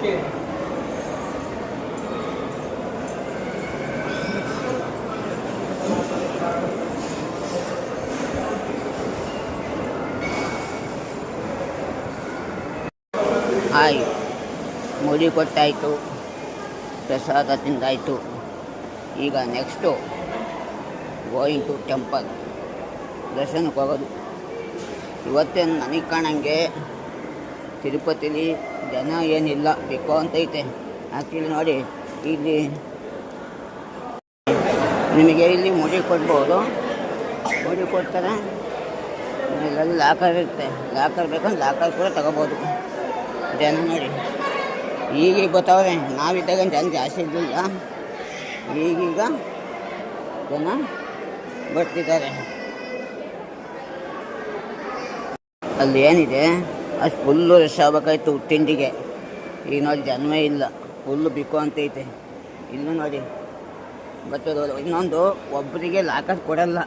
Hi, ಮುಡಿ ಕೊಟ್ಟಾಯಿತು, ಪ್ರಸಾದ ತಿಂದಾಯಿತು. ಈಗ ನೆಕ್ಸ್ಟು ಗೋಯಿಂಗ್ ಟು ಟೆಂಪಲ್, ದರ್ಶನಕ್ಕೆ ಹೋಗೋದು. ಇವತ್ತೇನು ನನಗೆ ಕಾಣಂಗೆ ತಿರುಪತಿಲಿ ಜನ ಏನಿಲ್ಲ, ಬೇಕು ಅಂತೈತೆ. ಆ್ಯಕ್ಚುಲಿ ನೋಡಿ, ಇಲ್ಲಿ ನಿಮಗೆ ಇಲ್ಲಿ ಮುಡಿ ಕೊಡ್ಬೋದು, ಮುಡಿ ಕೊಡ್ತಾರೆ. ಇಲ್ಲೆಲ್ಲ ಲಾಕರ್ ಇರುತ್ತೆ, ಲಾಕರ್ ಬೇಕಂದ್ರೆ ಲಾಕರ್ ಕೂಡ ತಗೋಬೋದು. ಜನ ನೋಡಿ ಈಗೀಗ ಬರ್ತಾವ್ರೆ, ನಾವಿದ್ದಾಗ ಜನ ಜಾಸ್ತಿ ಇರಲಿಲ್ಲ, ಈಗೀಗ ಜನ ಬರ್ತಿದ್ದಾರೆ. ಅಲ್ಲಿ ಏನಿದೆ ಅಷ್ಟು ಫುಲ್ಲು ರಶ್ ಆಗ್ಬೇಕಾಯ್ತು ತಿಂಡಿಗೆ. ಈಗ ನೋಡಿ ಜನವೇ ಇಲ್ಲ, ಫುಲ್ಲು ಬಿಕ್ಕು ಅಂತೈತೆ. ಇಲ್ಲೂ ನೋಡಿ ಬರ್ತದೋದು. ಇನ್ನೊಂದು, ಒಬ್ಬರಿಗೆ ಲಾಕರ್ ಕೊಡಲ್ಲ.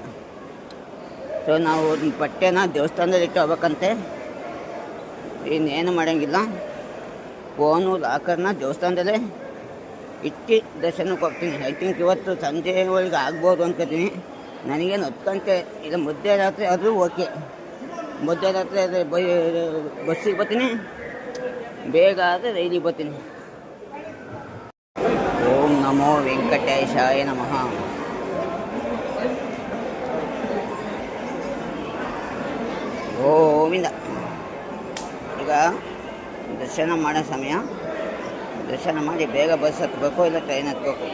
ಸೊ ನಾವು ಬಟ್ಟೆನ ದೇವಸ್ಥಾನದಲ್ಲಿ ಇಟ್ಟು ಹೋಗ್ಬೇಕಂತೆ, ಇನ್ನೇನು ಮಾಡೋಂಗಿಲ್ಲ. ಫೋನು ಲಾಕರ್ನ ದೇವಸ್ಥಾನದಲ್ಲೇ ಇಟ್ಟು ದರ್ಶನಕ್ಕೆ ಹೋಗ್ತೀನಿ. ಐ ಥಿಂಕ್ ಇವತ್ತು ಸಂಜೆ ಒಳಗೆ ಆಗ್ಬೋದು ಅನ್ಕೋತೀನಿ. ನನಗೇನು 10 ಗಂಟೆ ಇಲ್ಲ, ಮಧ್ಯರಾತ್ರಿ ಆದರೂ ಓಕೆ. ಮಧ್ಯರಾತ್ರಿ ಆದರೆ ಬಸ್ಸಿಗೆ ಬರ್ತೀನಿ, ಬೇಗ ಆದರೆ ರೈಲಿಗೆ ಬರ್ತೀನಿ. ಓಂ ನಮೋ ವೆಂಕಟೇಶಾಯ ನಮಃ. ಗೋವಿಂದ. ಈಗ ದರ್ಶನ ಮಾಡೋ ಸಮಯ, ದರ್ಶನ ಮಾಡಿ ಬೇಗ ಬಸ್ ಹತ್ತಬೇಕು, ಇಲ್ಲ ಟ್ರೈನ್ ಹತ್ಬೇಕು.